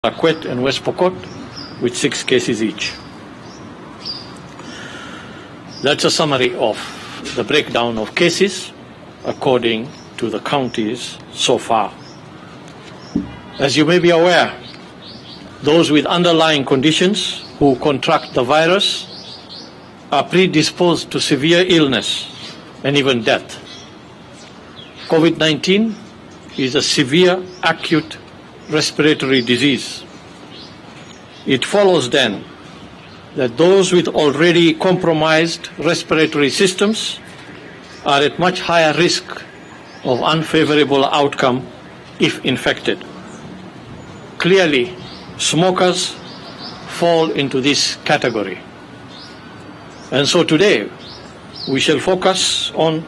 Akwet and West Pokot, with 6 cases each. That's a summary of the breakdown of cases according to the counties so far. As you may be aware, those with underlying conditions who contract the virus are predisposed to severe illness and even death. COVID-19 is a severe acute respiratory disease. It follows then that those with already compromised respiratory systems are at much higher risk of unfavorable outcome if infected. Clearly, smokers fall into this category. And so today, we shall focus on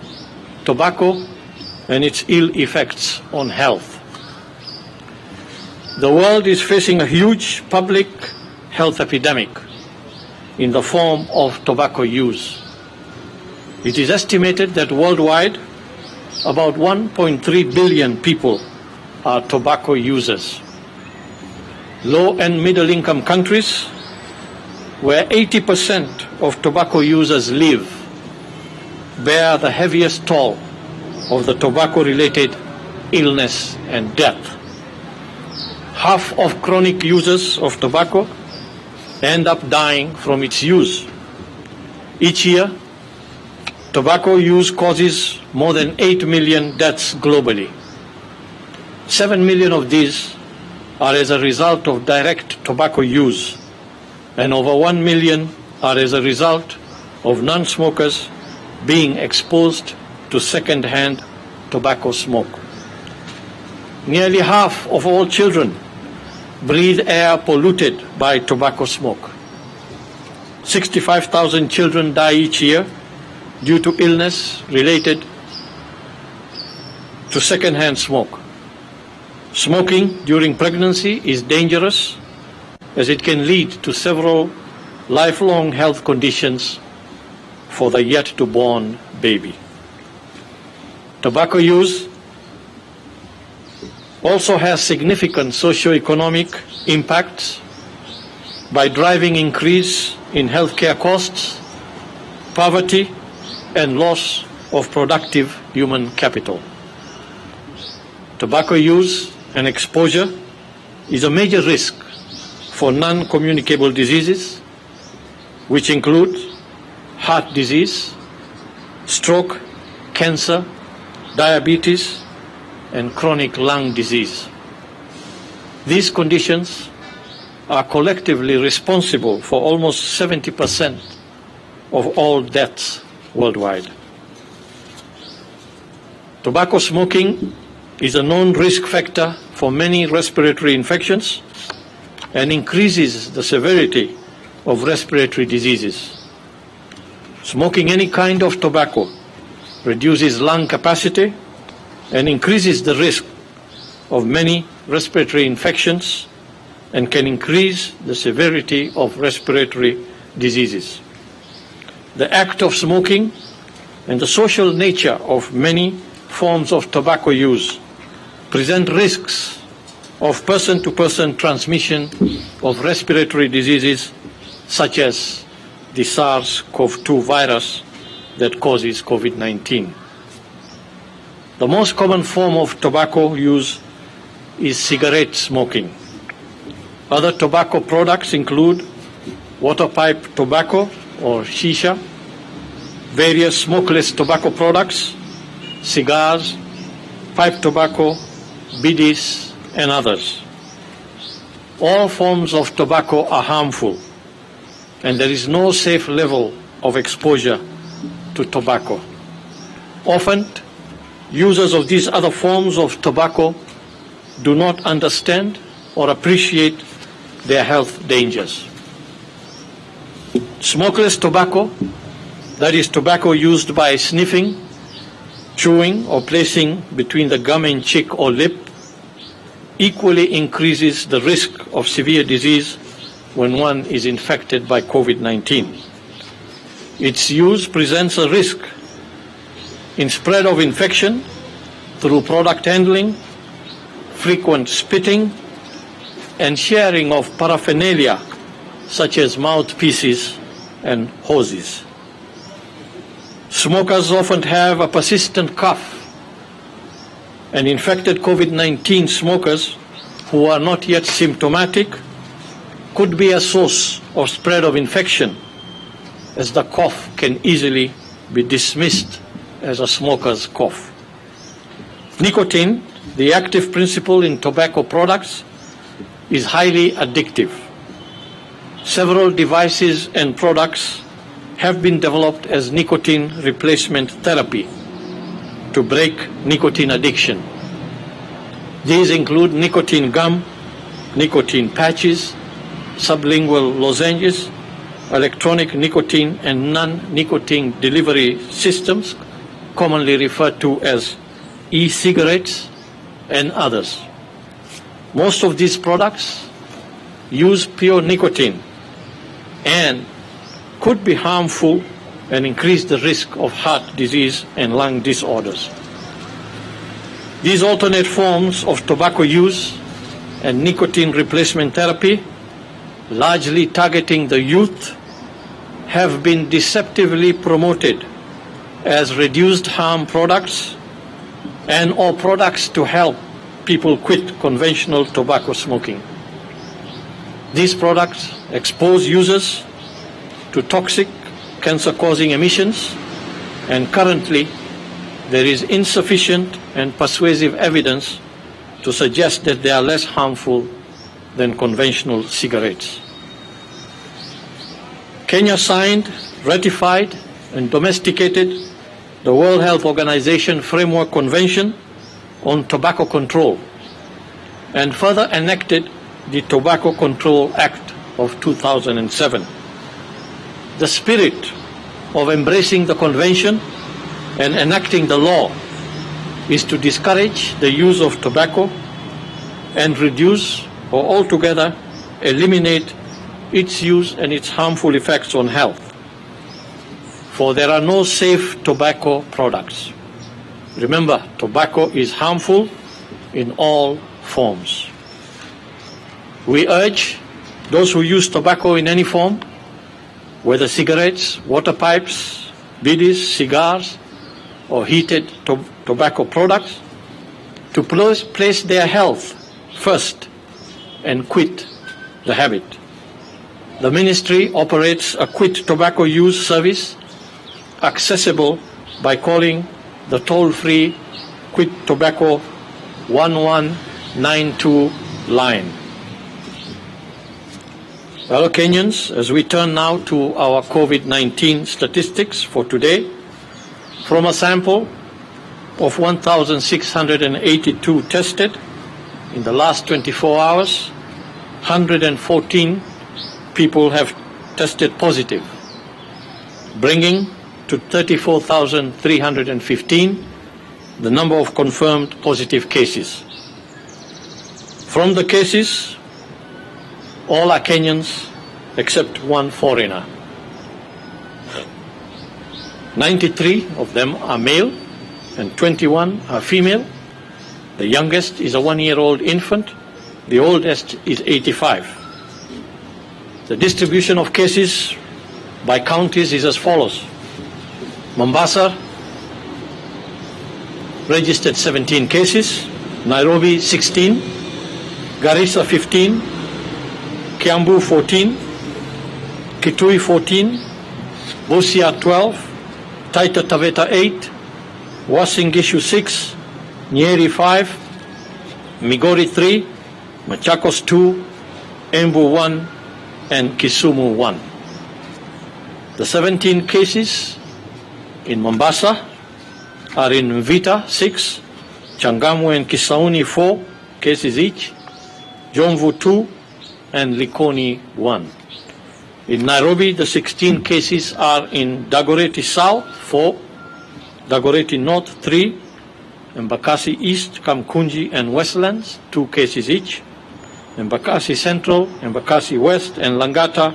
tobacco and its ill effects on health. The world is facing a huge public health epidemic in the form of tobacco use. It is estimated that worldwide, about 1.3 billion people are tobacco users. Low and middle income countries, where 80% of tobacco users live, bear the heaviest toll of the tobacco-related illness and death. Half of chronic users of tobacco end up dying from its use. Each year, tobacco use causes more than 8 million deaths globally. 7 million of these are as a result of direct tobacco use, and over 1 million are as a result of non-smokers being exposed to second-hand tobacco smoke. Nearly half of all children breathe air polluted by tobacco smoke. 65,000 children die each year due to illness related to second-hand smoke. Smoking during pregnancy is dangerous as it can lead to several lifelong health conditions for the yet-to-born baby. Tobacco use also has significant socio-economic impacts by driving increase in healthcare costs, poverty, and loss of productive human capital. Tobacco use and exposure is a major risk for non-communicable diseases, which include heart disease, stroke, cancer, diabetes, and chronic lung disease. These conditions are collectively responsible for almost 70% of all deaths worldwide. Tobacco smoking is a known risk factor for many respiratory infections and increases the severity of respiratory diseases. Smoking any kind of tobacco reduces lung capacity and increases the risk of many respiratory infections and can increase the severity of respiratory diseases. The act of smoking and the social nature of many forms of tobacco use present risks of person-to-person transmission of respiratory diseases such as the SARS-CoV-2 virus that causes COVID-19. The most common form of tobacco use is cigarette smoking. Other tobacco products include water pipe tobacco or shisha, various smokeless tobacco products, cigars, pipe tobacco, biddies, and others. All forms of tobacco are harmful, and there is no safe level of exposure to tobacco. Often, users of these other forms of tobacco do not understand or appreciate their health dangers. Smokeless tobacco, that is tobacco used by sniffing, chewing, or placing between the gum and cheek or lip, equally increases the risk of severe disease when one is infected by COVID-19. Its use presents a risk in spread of infection through product handling, frequent spitting, and sharing of paraphernalia such as mouthpieces and hoses. Smokers often have a persistent cough, and infected COVID-19 smokers who are not yet symptomatic could be a source of spread of infection, as the cough can easily be dismissed as a smoker's cough. Nicotine, the active principle in tobacco products, is highly addictive. Several devices and products have been developed as nicotine replacement therapy to break nicotine addiction. These include nicotine gum, nicotine patches, sublingual lozenges, electronic nicotine and non-nicotine delivery systems, commonly referred to as e-cigarettes, and others. Most of these products use pure nicotine and could be harmful and increase the risk of heart disease and lung disorders. These alternate forms of tobacco use and nicotine replacement therapy, largely targeting the youth, have been deceptively promoted as reduced harm products and or products to help people quit conventional tobacco smoking. These products expose users to toxic, cancer-causing emissions, and currently there is insufficient and persuasive evidence to suggest that they are less harmful than conventional cigarettes. Kenya signed, ratified, and domesticated the World Health Organization Framework Convention on Tobacco Control and further enacted the Tobacco Control Act of 2007. The spirit of embracing the convention and enacting the law is to discourage the use of tobacco and reduce or altogether eliminate its use and its harmful effects on health. For there are no safe tobacco products. Remember, tobacco is harmful in all forms. We urge those who use tobacco in any form, whether cigarettes, water pipes, biddies, cigars, or heated tobacco products, to place their health first and quit the habit. The Ministry operates a quit tobacco use service accessible by calling the toll-free Quit Tobacco 1192 line. Fellow Kenyans, as we turn now to our COVID-19 statistics for today, from a sample of 1,682 tested in the last 24 hours, 114 people have tested positive, bringing to 34,315 the number of confirmed positive cases. From the cases, all are Kenyans except one foreigner. 93 of them are male and 21 are female. The youngest is a 1-year-old infant. The oldest is 85. The distribution of cases by counties is as follows. Mombasa registered 17 cases, Nairobi 16, Garissa 15, Kiambu 14, Kitui 14, Busia 12, Taita Taveta 8, Uasin Gishu 6, Nyeri 5, Migori 3, Machakos 2, Embu 1, and Kisumu 1. The 17 cases in Mombasa are in Mvita 6, Changamwe and Kisauni 4 cases each, Jomvu 2, and Likoni 1. In Nairobi, the 16 cases are in Dagoretti South 4, Dagoretti North 3, Embakasi East, Kamkunji, and Westlands 2 cases each, Embakasi Central, Embakasi West, and Langata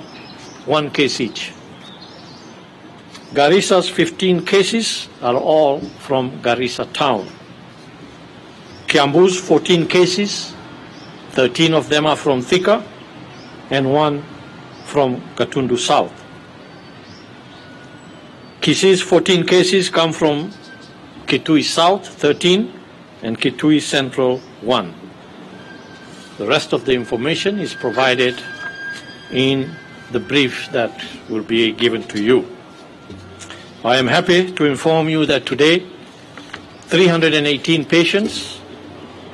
1 case each. Garissa's 15 cases are all from Garissa town. Kiambu's 14 cases 13 of them are from Thika and 1 from Gatundu South. Kisi's 14 cases come from Kitui South, 13, and Kitui Central, 1. The rest of the information is provided in the brief that will be given to you. I am happy to inform you that today 318 patients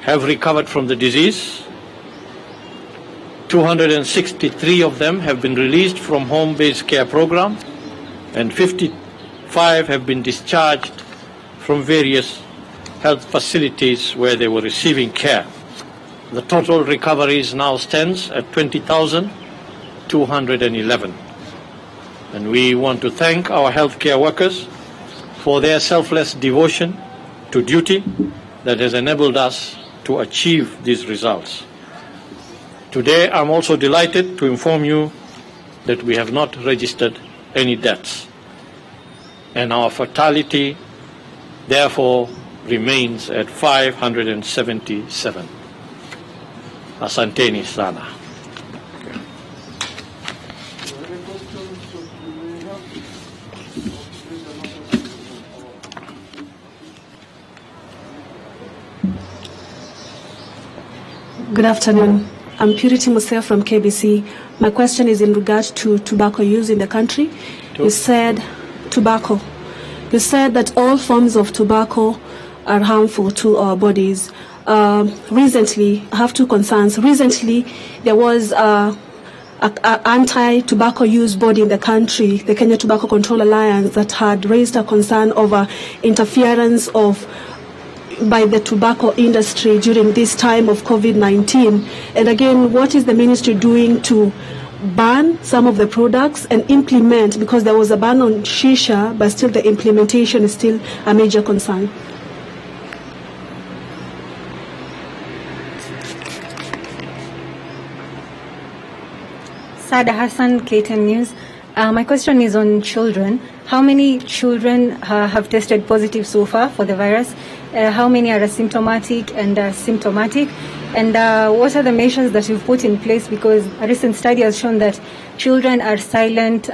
have recovered from the disease. 263 of them have been released from home-based care program, and 55 have been discharged from various health facilities where they were receiving care. The total recoveries now stands at 20,211. And we want to thank our healthcare workers for their selfless devotion to duty that has enabled us to achieve these results. Today, I'm also delighted to inform you that we have not registered any deaths, and our fatality, therefore, remains at 577. Asanteni sana. Good afternoon. I'm Purity Musea from KBC. My question is in regard to tobacco use in the country. You said tobacco. You said that all forms of tobacco are harmful to our bodies. Recently, I have two concerns. Recently, there was an anti-tobacco use body in the country, the Kenya Tobacco Control Alliance, that had raised a concern over interference by the tobacco industry during this time of COVID-19. And again, what is the ministry doing to ban some of the products and implement, because there was a ban on shisha, but still the implementation is still a major concern? Sada Hassan, KTN News. My question is on children. How many children have tested positive so far for the virus? How many are asymptomatic and symptomatic? And what are the measures that you've put in place? Because a recent study has shown that children are silent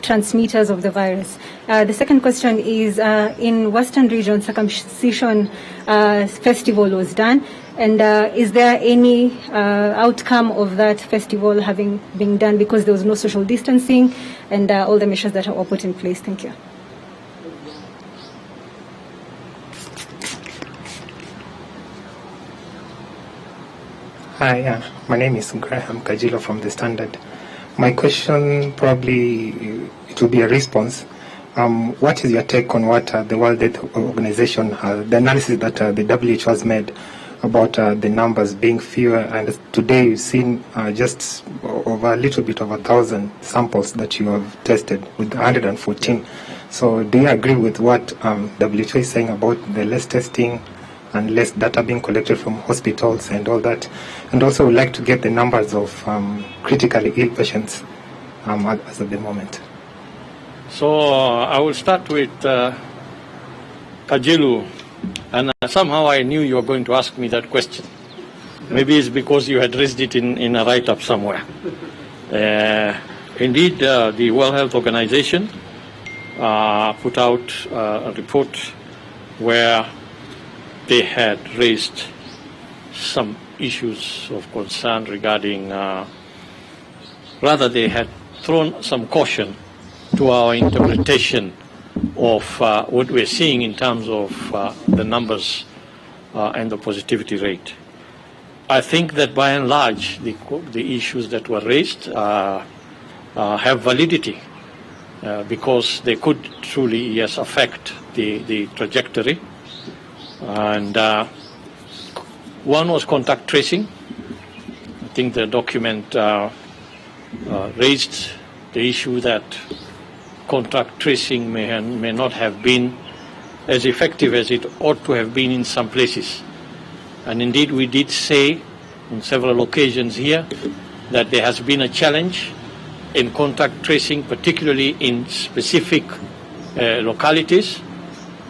transmitters of the virus. The second question is, in Western region, circumcision festival was done. And is there any outcome of that festival having been done, because there was no social distancing and all the measures that were put in place? Thank you. Hi, my name is Graham Kajilo from The Standard. My question, probably it will be a response. What is your take on what the World Health Organization, the analysis that the WHO has made about the numbers being fewer, and today you've seen just over a little bit over 1,000 samples that you have tested with 114. So do you agree with what WHO is saying about the less testing and less data being collected from hospitals and all that? And also would like to get the numbers of critically ill patients as of the moment. So I will start with Kajilu. And somehow I knew you were going to ask me that question. Maybe it's because you had raised it in a write-up somewhere. Indeed, the World Health Organization put out a report where they had raised some issues of concern regarding, rather they had thrown some caution to our interpretation of what we're seeing in terms of the numbers and the positivity rate. I think that by and large, the issues that were raised have validity because they could truly, yes, affect the trajectory. And one was contact tracing. I think the document raised the issue that contact tracing may not have been as effective as it ought to have been in some places. And indeed, we did say on several occasions here that there has been a challenge in contact tracing, particularly in specific localities,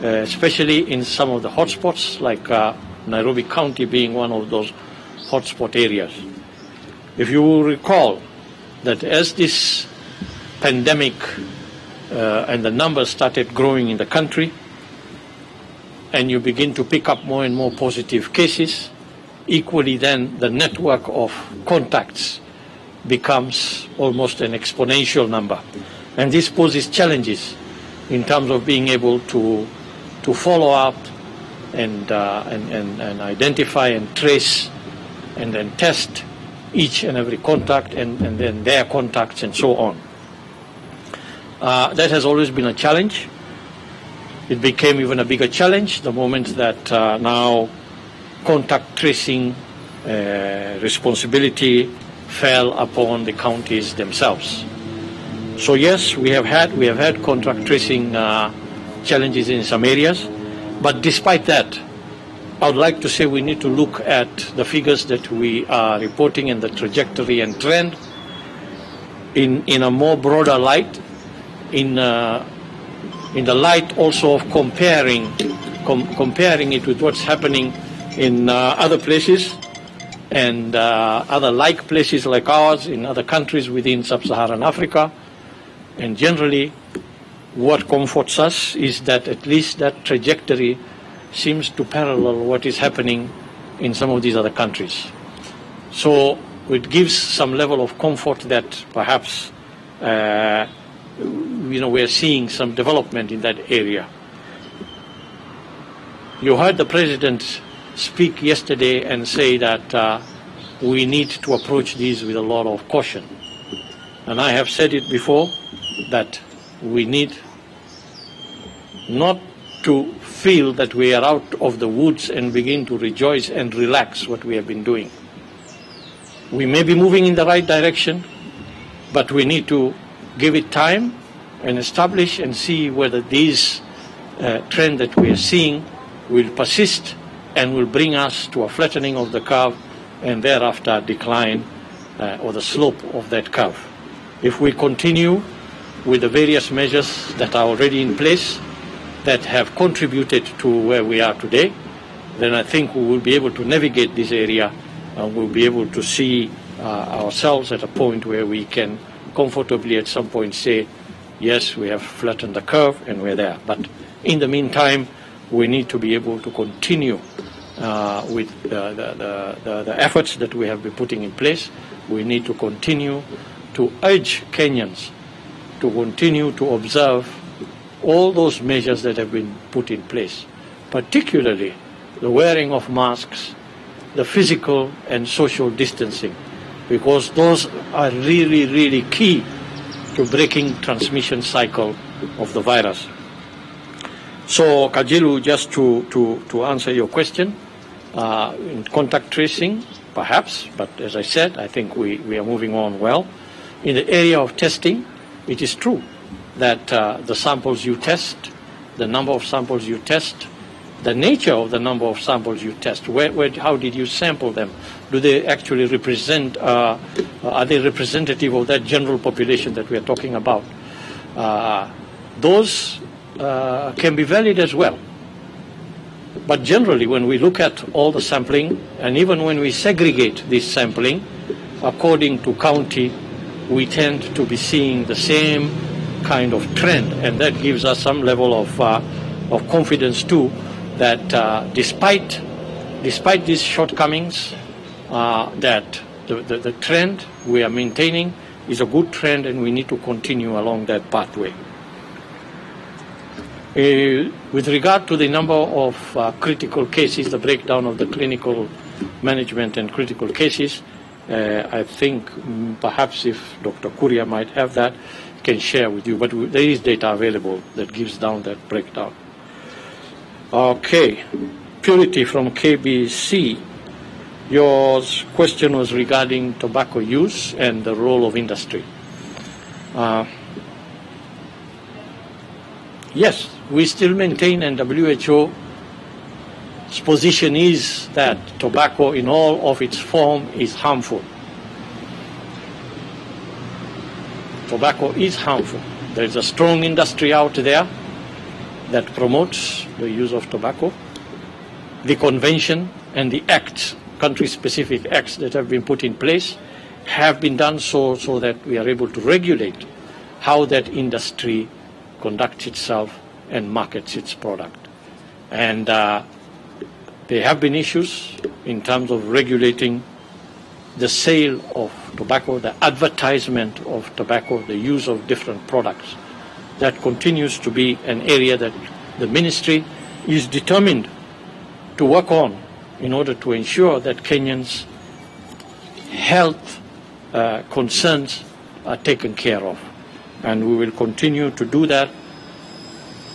especially in some of the hotspots, like Nairobi County being one of those hotspot areas. If you will recall that as this pandemic and the numbers started growing in the country, and you begin to pick up more and more positive cases, equally then the network of contacts becomes almost an exponential number. And this poses challenges in terms of being able to follow up and identify and trace and then test each and every contact and then their contacts and so on. That has always been a challenge. It became even a bigger challenge the moment that now contact tracing responsibility fell upon the counties themselves. So yes, we have had contact tracing challenges in some areas, but despite that, I would like to say we need to look at the figures that we are reporting and the trajectory and trend in a more broader light, in the light also of comparing it with what's happening in other places and other like places like ours in other countries within sub-Saharan Africa. And generally, what comforts us is that at least that trajectory seems to parallel what is happening in some of these other countries. So it gives some level of comfort that perhaps we're seeing some development in that area. You heard the President speak yesterday and say that we need to approach these with a lot of caution. And I have said it before that we need not to feel that we are out of the woods and begin to rejoice and relax what we have been doing. We may be moving in the right direction, but we need to give it time and establish and see whether this trend that we are seeing will persist and will bring us to a flattening of the curve and thereafter decline or the slope of that curve. If we continue with the various measures that are already in place that have contributed to where we are today, then I think we will be able to navigate this area and we'll be able to see ourselves at a point where we can comfortably at some point say, yes, we have flattened the curve and we're there. But in the meantime, we need to be able to continue with the efforts that we have been putting in place. We need to continue to urge Kenyans to continue to observe all those measures that have been put in place, particularly the wearing of masks, the physical and social distancing, because those are really, really key to breaking transmission cycle of the virus. So, Kajilu, just to answer your question, in contact tracing, perhaps, but as I said, I think we are moving on well. In the area of testing, it is true that the samples you test, the number of samples you test, the nature of the number of samples you test, how did you sample them? Do they actually represent, are they representative of that general population that we are talking about? Those can be valid as well. But generally, when we look at all the sampling, and even when we segregate this sampling according to county, we tend to be seeing the same kind of trend, and that gives us some level of confidence too, that despite these shortcomings, that the trend we are maintaining is a good trend, and we need to continue along that pathway. With regard to the number of critical cases, the breakdown of the clinical management and critical cases, I think perhaps if Dr. Kuria might have that, can share with you, but there is data available that gives down that breakdown. Okay, Purity from KBC, your question was regarding tobacco use and the role of industry. Yes, we still maintain, and WHO's position is that tobacco in all of its form is harmful. Tobacco is harmful. There is a strong industry out there that promotes the use of tobacco. The convention and the acts country-specific acts that have been put in place have been done so that we are able to regulate how that industry conducts itself and markets its product. And there have been issues in terms of regulating the sale of tobacco, the advertisement of tobacco, the use of different products. That continues to be an area that the ministry is determined to work on in order to ensure that Kenyans' health concerns are taken care of. And we will continue to do that,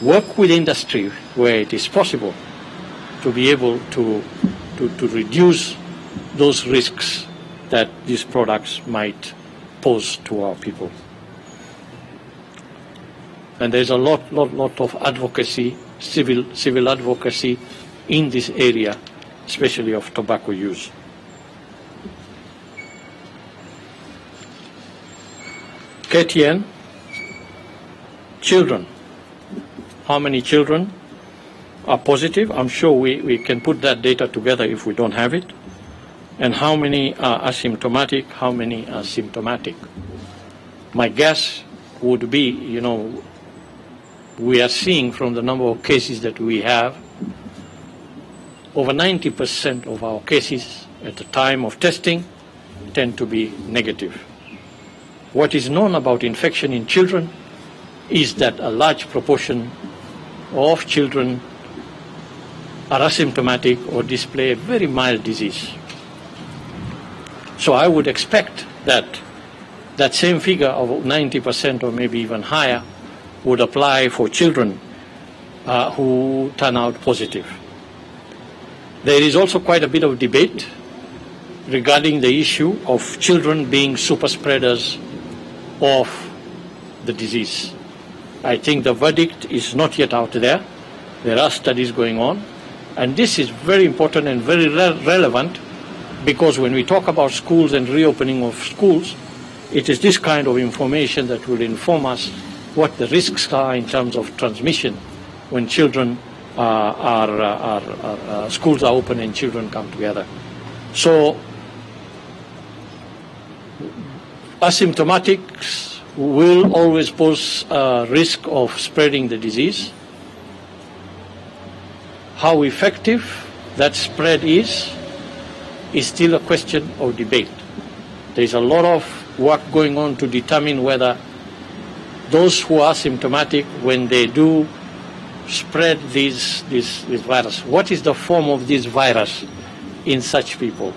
work with industry where it is possible to be able to reduce those risks that these products might pose to our people. And there's a lot of advocacy, civil advocacy in this area, especially of tobacco use. KTN, children. How many children are positive? I'm sure we can put that data together if we don't have it. And how many are asymptomatic, how many are symptomatic? My guess would be, we are seeing from the number of cases that we have, over 90% of our cases at the time of testing tend to be negative. What is known about infection in children is that a large proportion of children are asymptomatic or display a very mild disease. So I would expect that that same figure of 90% or maybe even higher would apply for children who turn out positive. There is also quite a bit of debate regarding the issue of children being super spreaders of the disease. I think the verdict is not yet out there. There are studies going on. And this is very important and very relevant, because when we talk about schools and reopening of schools, it is this kind of information that will inform us what the risks are in terms of transmission when children schools are open and children come together. So asymptomatics will always pose a risk of spreading the disease. How effective that spread is still a question of debate. There's a lot of work going on to determine whether those who are symptomatic, when they do spread this virus, what is the form of this virus in such people?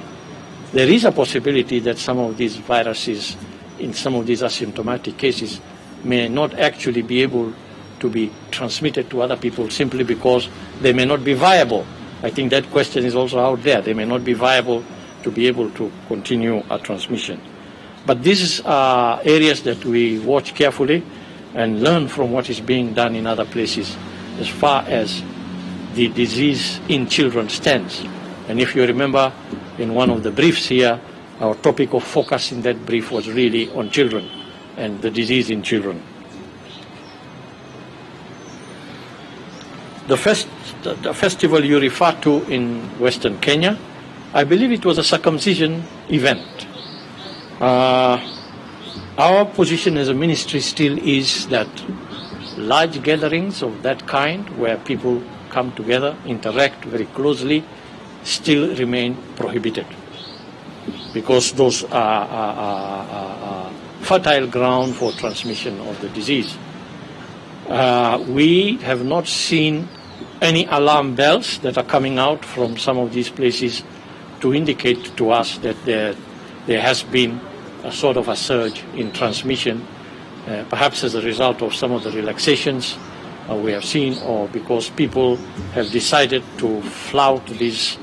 There is a possibility that some of these viruses, in some of these asymptomatic cases, may not actually be able to be transmitted to other people simply because they may not be viable. I think that question is also out there. They may not be viable to be able to continue a transmission. But these are areas that we watch carefully and learn from what is being done in other places as far as the disease in children stands. And if you remember, in one of the briefs here, our topic of focus in that brief was really on children and the disease in children. The festival you refer to in Western Kenya, I believe it was a circumcision event. Our position as a ministry still is that large gatherings of that kind, where people come together, interact very closely, still remain prohibited, because those are fertile ground for transmission of the disease. We have not seen any alarm bells that are coming out from some of these places to indicate to us that there has been a sort of a surge in transmission, perhaps as a result of some of the relaxations we have seen, or because people have decided to flout these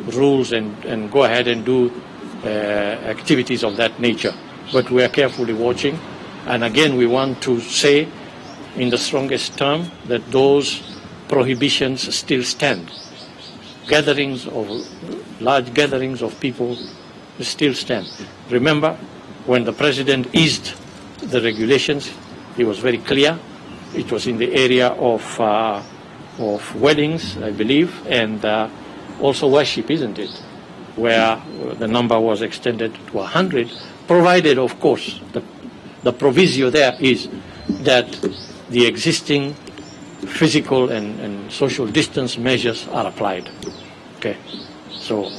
rules and go ahead and do activities of that nature. But we are carefully watching. And again, we want to say in the strongest term that those prohibitions still stand. Large gatherings of people still stand. Remember, when the president eased the regulations, he was very clear. It was in the area of weddings, I believe, and also worship, isn't it? where the number was extended to 100, provided, of course, the proviso there is that the existing physical and social distance measures are applied. Okay, so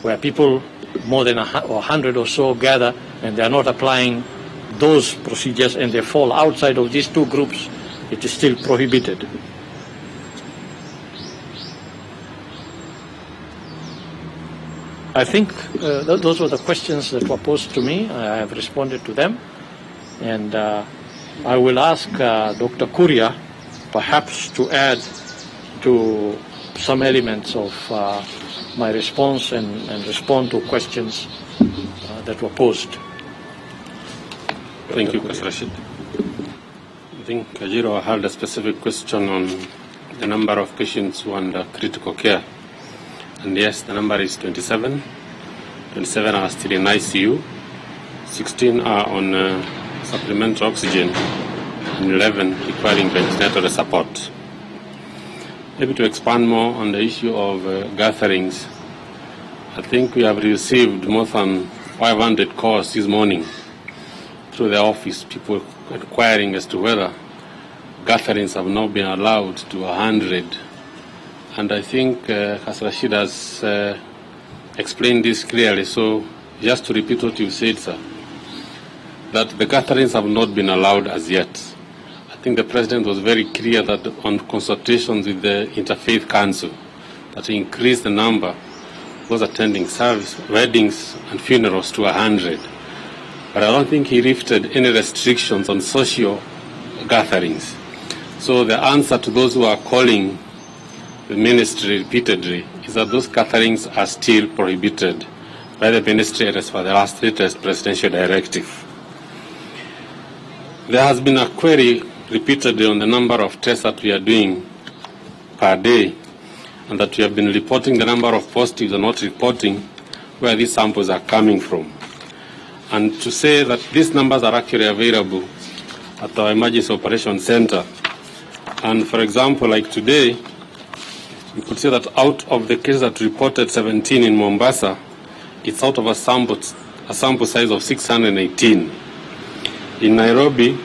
where people more than 100 or so gather and they are not applying those procedures and they fall outside of these two groups, it is still prohibited. I think those were the questions that were posed to me. I have responded to them. And I will ask Dr. Kuria perhaps to add to some elements of my response and respond to questions that were posed. Thank you, Mr. Rashid. I think Kajiro had a specific question on the number of patients who are under critical care. And yes, the number is 27. 27 are still in ICU. 16 are on supplemental oxygen, and 11 requiring ventilator support. Maybe to expand more on the issue of gatherings, I think we have received more than 500 calls this morning through the office, people inquiring as to whether gatherings have not been allowed to 100. And I think as Rashid has explained this clearly, so just to repeat what you said, sir, that the gatherings have not been allowed as yet. I think the President was very clear that on consultations with the Interfaith Council, that he increased the number of those attending service, weddings and funerals to 100. But I don't think he lifted any restrictions on social gatherings. So the answer to those who are calling the ministry repeatedly is that those gatherings are still prohibited by the ministry as per the latest presidential directive. There has been a query repeatedly on the number of tests that we are doing per day, and that we have been reporting the number of positives and not reporting where these samples are coming from. And to say that these numbers are actually available at our Emergency Operations Center. And for example, like today, you could say that out of the cases that reported 17 in Mombasa, it's out of a sample size of 618. In Nairobi,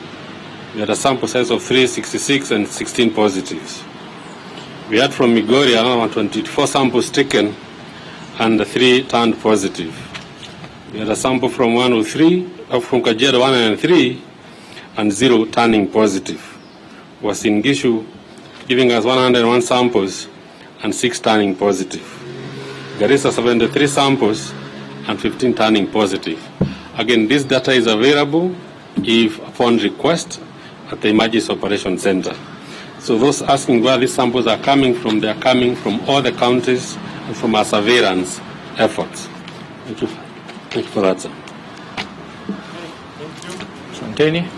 we had a sample size of 366 and 16 positives. We had from Migori around 24 samples taken and 3 turned positive. We had a sample from 103, from Kajiado 103, and 0 turning positive. Was in Gishu giving us 101 samples and 6 turning positive. Garissa 73 samples and 15 turning positive. Again, this data is available if upon request at the Emergency Operations Center. So those asking where these samples are coming from, they are coming from all the counties and from our surveillance efforts. Thank you. Thank you for that, sir. Santeni.